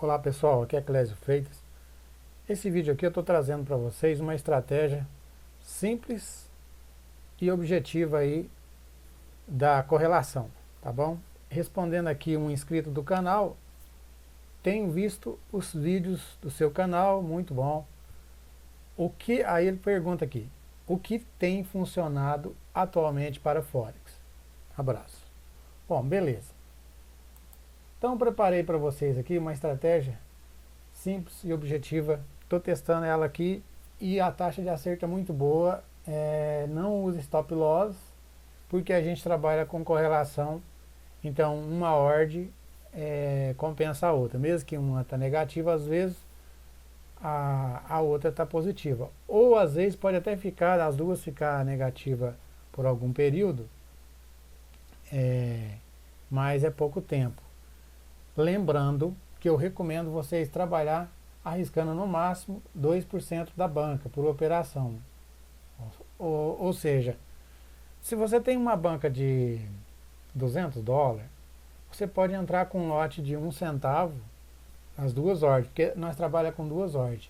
Olá pessoal, aqui é Clésio Freitas. Esse vídeo aqui eu estou trazendo para vocês uma estratégia simples e objetiva aí da correlação, tá bom? Respondendo aqui um inscrito do canal, tenho visto os vídeos do seu canal, muito bom. Aí ele pergunta aqui, o que tem funcionado atualmente para Forex? Abraço. Bom, beleza. Então preparei para vocês aqui uma estratégia simples e objetiva. Estou testando ela aqui e a taxa de acerto é muito boa. Não use stop loss, porque a gente trabalha com correlação. Então uma ordem compensa a outra. Mesmo que uma está negativa, às vezes a outra está positiva. Ou às vezes pode até ficar, as duas ficar negativa por algum período, mas é pouco tempo. Lembrando que eu recomendo vocês trabalhar arriscando no máximo 2% da banca por operação. Ou seja, se você tem uma banca de $200, você pode entrar com um lote de 1 centavo as duas ordens, porque nós trabalhamos com duas ordens.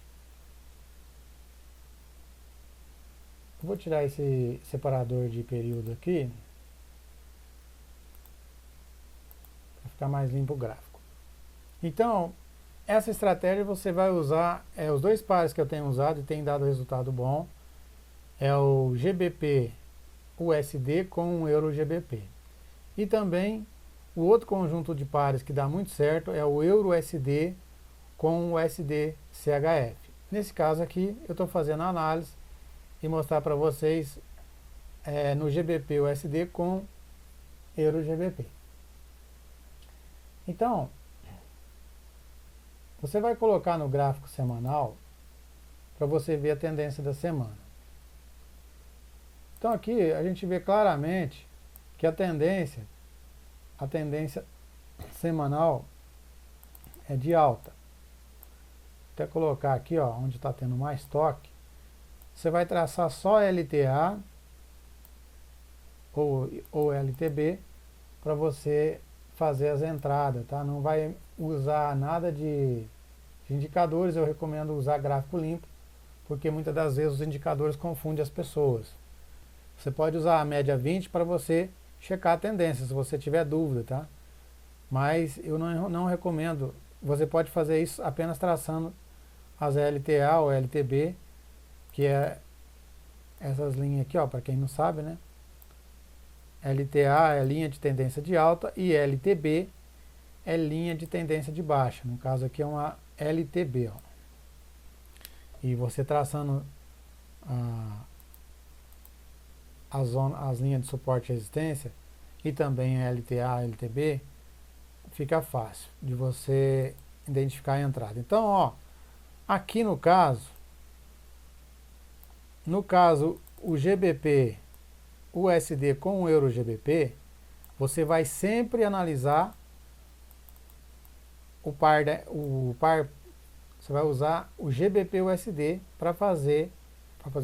Eu vou tirar esse separador de período aqui para ficar mais limpo o gráfico. Então, essa estratégia você vai usar, os dois pares que eu tenho usado e tem dado resultado bom, é o GBP USD com o Euro GBP. E também o outro conjunto de pares que dá muito certo é o Euro USD com o USD CHF. Nesse caso aqui eu estou fazendo a análise e mostrar para vocês no GBP USD com Euro GBP. Então, você vai colocar no gráfico semanal para você ver a tendência da semana. Então aqui a gente vê claramente que a tendência semanal é de alta. Até colocar aqui, ó, onde está tendo mais toque, você vai traçar só LTA ou LTB para você fazer as entradas, tá? Não vai usar nada de indicadores. Eu recomendo usar gráfico limpo, porque muitas das vezes os indicadores confundem as pessoas. Você pode usar a média 20 para você checar a tendência, se você tiver dúvida, tá? Mas eu não recomendo. Você pode fazer isso apenas traçando as LTA ou LTB, que é essas linhas aqui, ó, para quem não sabe, né? LTA é linha de tendência de alta e LTB é linha de tendência de baixa. No caso aqui é uma LTB, ó. E você traçando as linhas de suporte e resistência e também a LTA, LTB, fica fácil de você identificar a entrada. Então, ó, aqui no caso o GBP USD com o Euro GBP, você vai sempre analisar o par, você vai usar o GBP USD para fazer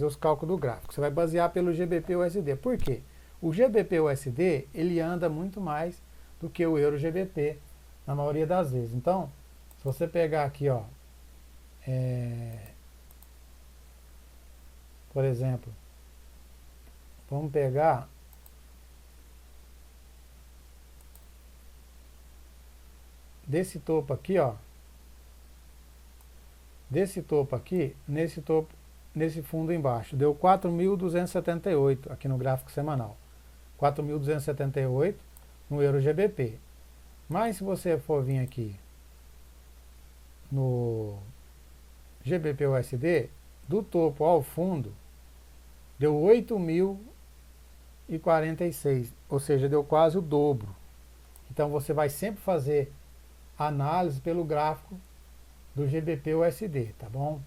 os cálculos do gráfico. Você vai basear pelo GBP USD. Por quê? O GBP USD, ele anda muito mais do que o Euro GBP na maioria das vezes. Então, se você pegar aqui, ó, por exemplo, vamos pegar desse topo aqui, ó, desse topo aqui, nesse fundo embaixo, deu 4.278 aqui no gráfico semanal, 4.278 no Euro GBP. Mas se você for vir aqui no GBP USD, do topo ao fundo, deu 8.046, ou seja, deu quase o dobro. Então você vai sempre fazer análise pelo gráfico do GBP USD, tá bom?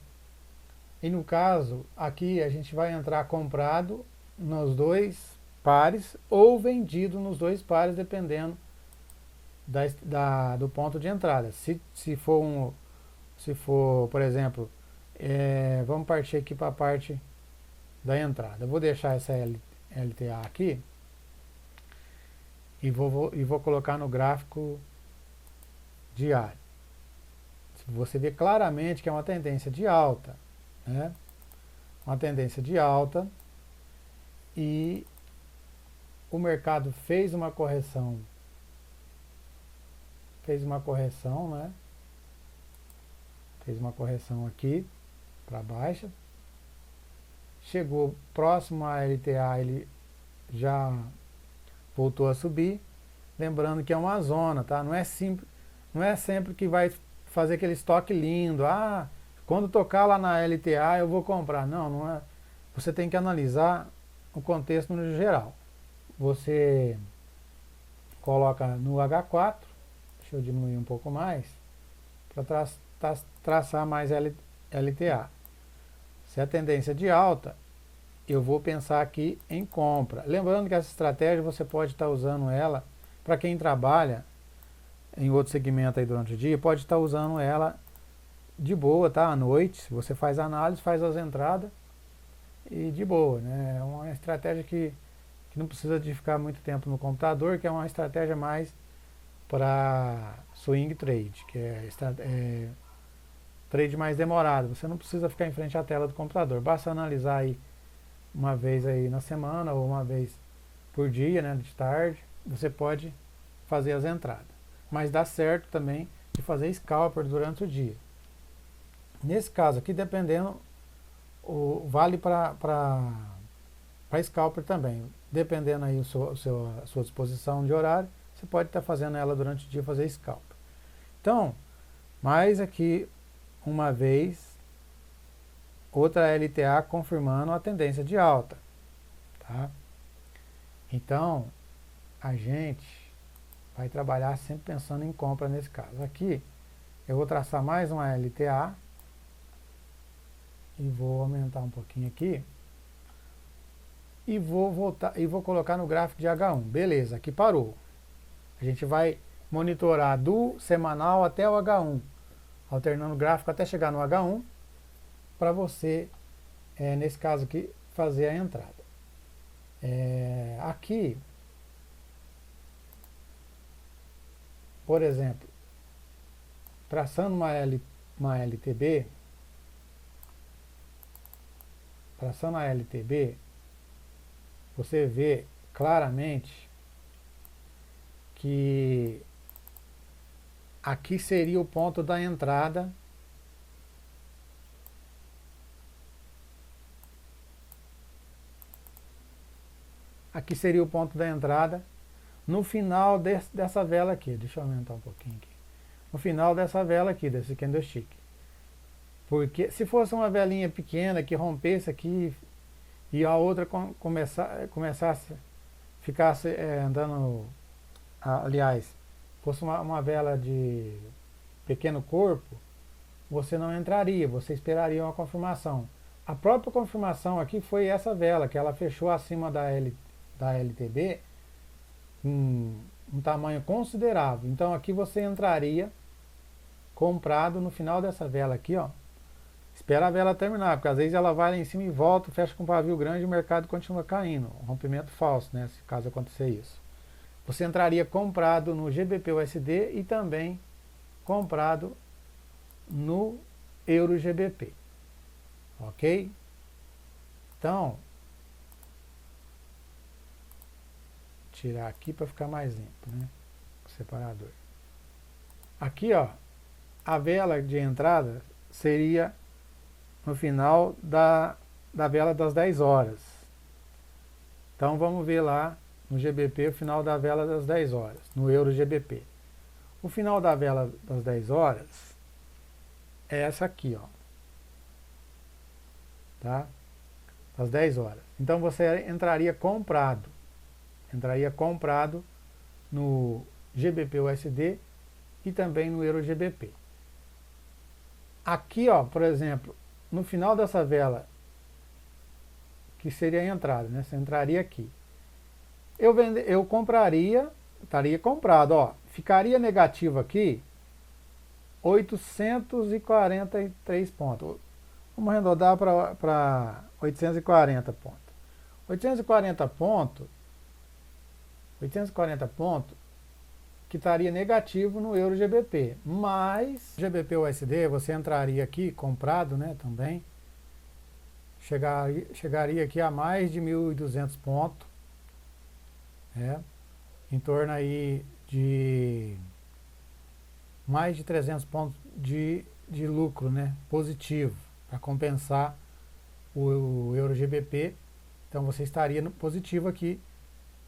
E no caso, aqui a gente vai entrar comprado nos dois pares ou vendido nos dois pares, dependendo do ponto de entrada. Se for, por exemplo, vamos partir aqui para a parte da entrada. Eu vou deixar essa LTA aqui e vou colocar no gráfico diário. você vê claramente que é uma tendência de alta, né? Uma tendência de alta, e o mercado fez uma correção, né? Fez uma correção aqui para baixa, chegou próximo à LTA, ele já voltou a subir, lembrando que é uma zona, tá? Não é sempre que vai fazer aquele estoque lindo, quando tocar lá na LTA eu vou comprar. Não, não é. Você tem que analisar o contexto no geral. Você coloca no H4, deixa eu diminuir um pouco mais, para traçar mais LTA. Se a tendência é de alta, eu vou pensar aqui em compra. Lembrando que essa estratégia você pode estar usando ela, para quem trabalha em outro segmento aí durante o dia, pode estar usando ela de boa, tá? À noite, você faz análise, faz as entradas e de boa, né? É uma estratégia que não precisa de ficar muito tempo no computador, que é uma estratégia mais para swing trade, que é trade mais demorado. Você não precisa ficar em frente à tela do computador, basta analisar aí uma vez aí na semana ou uma vez por dia, né, de tarde, você pode fazer as entradas. Mas dá certo também de fazer scalper durante o dia. Nesse caso aqui, dependendo, vale para scalper também. Dependendo aí a sua disposição de horário, você pode estar fazendo ela durante o dia, fazer scalper. Então, mais aqui uma vez, outra LTA confirmando a tendência de alta, tá? Então, a gente vai trabalhar sempre pensando em compra nesse caso. Aqui, eu vou traçar mais uma LTA e vou aumentar um pouquinho aqui e vou voltar e vou colocar no gráfico de H1. Beleza, aqui parou. A gente vai monitorar do semanal até o H1, alternando o gráfico até chegar no H1, para você, nesse caso aqui, fazer a entrada. Aqui, por exemplo, traçando uma LTB, você vê claramente que aqui seria o ponto da entrada. Aqui seria o ponto da entrada no final dessa vela aqui. Deixa eu aumentar um pouquinho aqui. No final dessa vela aqui, desse candlestick. Porque se fosse uma velinha pequena que rompesse aqui e a outra começasse, ficasse andando, aliás, fosse uma vela de pequeno corpo, você não entraria, você esperaria uma confirmação. A própria confirmação aqui foi essa vela, que ela fechou acima da LTB um tamanho considerável. Então aqui você entraria comprado no final dessa vela aqui, ó. Espera a vela terminar, porque às vezes ela vai lá em cima e volta, fecha com um pavio grande e o mercado continua caindo. Um rompimento falso, né, se caso acontecer isso. Você entraria comprado no GBP-USD e também comprado no Euro-GBP. Ok? Então, tirar aqui para ficar mais limpo, né? O separador. Aqui, ó, a vela de entrada seria no final da vela das 10 horas. Então vamos ver lá no GBP o final da vela das 10 horas, no Euro GBP. O final da vela das 10 horas é essa aqui, ó. Tá? Das 10 horas. Então você entraria comprado no GBP-USD e também no Euro GBP. Aqui, ó, por exemplo, no final dessa vela, que seria a entrada, né? Você entraria aqui. Eu compraria, estaria comprado, ó. Ficaria negativo aqui 843 pontos. Vamos arredondar para 840 pontos. 840 pontos que estaria negativo no euro GBP. Mas GBP USD você entraria aqui comprado, né, também. Chegaria aqui a mais de 1.200 pontos, né, em torno aí de mais de 300 pontos de lucro, né, positivo, para compensar o euro GBP. Então você estaria no positivo aqui,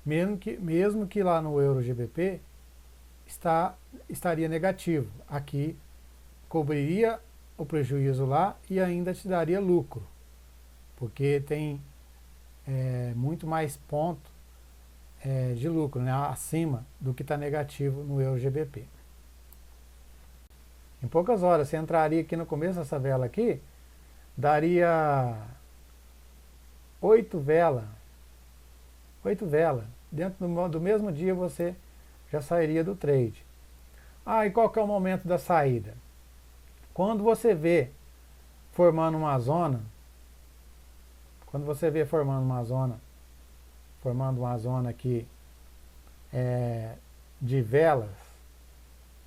mesmo que lá no euro GBP estaria negativo. Aqui cobriria o prejuízo lá e ainda te daria lucro, porque tem muito mais ponto de lucro, né, acima do que está negativo no euro GBP. Em poucas horas, você entraria aqui no começo dessa vela aqui, daria 8 velas. 8 velas. Dentro do mesmo dia você já sairia do trade. E qual que é o momento da saída? Quando você vê formando uma zona, aqui de velas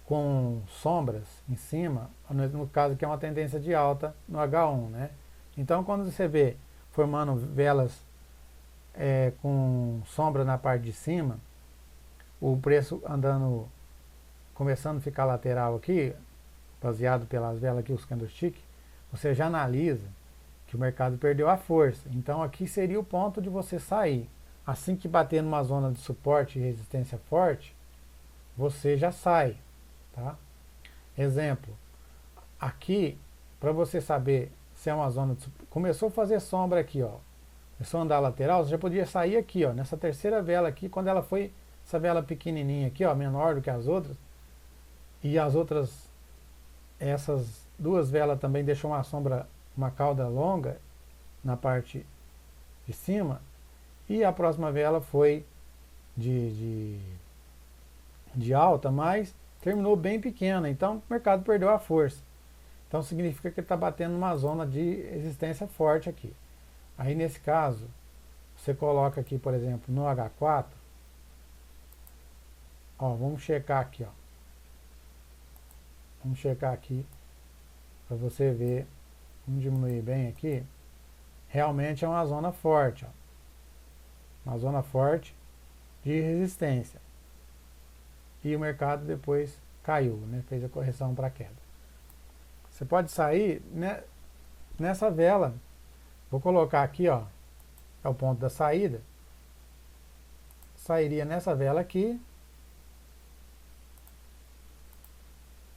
com sombras em cima, no caso que é uma tendência de alta no H1, né? Então quando você vê formando velas com sombra na parte de cima, o preço começando a ficar lateral aqui, baseado pelas velas aqui, os candlestick, você já analisa que o mercado perdeu a força. Então aqui seria o ponto de você sair. Assim que bater numa zona de suporte e resistência forte, você já sai, tá? Exemplo, aqui, para você saber se é uma zona de suporte, começou a fazer sombra aqui, ó, começou a andar lateral, você já podia sair aqui, ó, nessa terceira vela aqui, quando ela foi, essa vela pequenininha aqui, ó, menor do que as outras, e as outras, essas duas velas também deixam uma sombra, uma cauda longa na parte de cima, e a próxima vela foi de alta, mas terminou bem pequena, então o mercado perdeu a força. Então significa que ele está batendo numa zona de resistência forte aqui. Aí nesse caso, você coloca aqui, por exemplo, no H4, ó, vamos checar aqui, ó. Vamos checar aqui para você ver. Vamos diminuir bem aqui. Realmente é uma zona forte, ó. Uma zona forte de resistência. E o mercado depois caiu, né? Fez a correção para queda. Você pode sair, né, nessa vela. Vou colocar aqui, ó, é o ponto da saída. Sairia nessa vela aqui,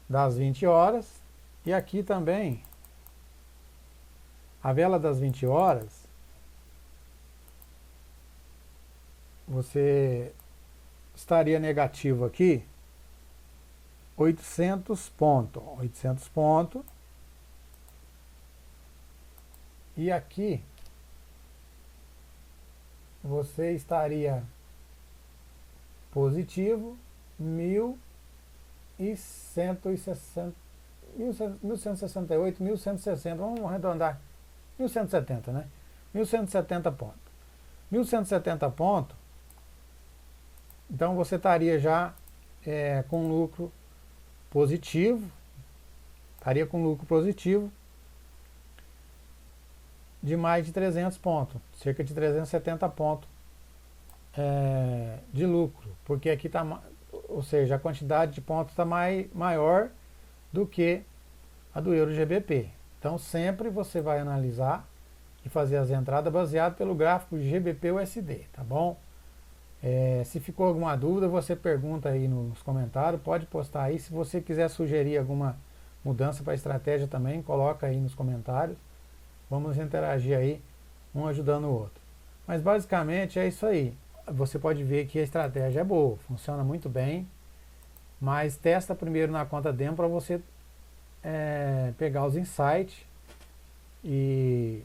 das 20 horas. E aqui também, a vela das 20 horas, você estaria negativo aqui, 800 pontos. 800 pontos. E aqui, você estaria positivo 1.168, 1.160, vamos arredondar, 1.170, né? 1.170 pontos. 1.170 pontos, então você estaria já com lucro positivo, de mais de 300 pontos, cerca de 370 pontos de lucro, porque aqui está, ou seja, a quantidade de pontos está maior do que a do euro GBP. Então sempre você vai analisar e fazer as entradas baseado pelo gráfico GBP USD, tá bom? Se ficou alguma dúvida, você pergunta aí nos comentários, pode postar aí. Se você quiser sugerir alguma mudança para a estratégia também, coloca aí nos comentários. Vamos interagir aí, um ajudando o outro. Mas basicamente é isso aí. Você pode ver que a estratégia é boa, funciona muito bem, mas testa primeiro na conta demo para você pegar os insights e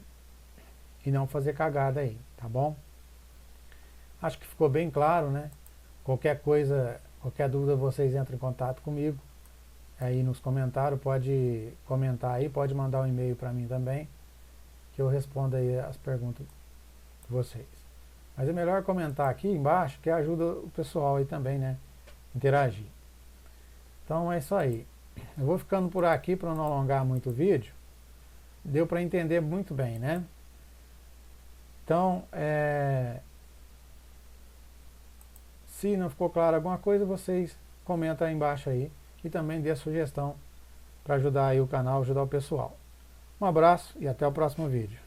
não fazer cagada aí, tá bom? Acho que ficou bem claro, né? Qualquer coisa, qualquer dúvida, vocês entram em contato comigo aí nos comentários, pode comentar aí, pode mandar um e-mail para mim também, que eu respondo aí as perguntas de vocês. Mas é melhor comentar aqui embaixo, que ajuda o pessoal aí também, né? Interagir. Então é isso aí. Eu vou ficando por aqui para não alongar muito o vídeo. Deu para entender muito bem, né? Então, se não ficou claro alguma coisa, vocês comentam aí embaixo aí e também dê a sugestão para ajudar aí o canal, ajudar o pessoal. Um abraço e até o próximo vídeo.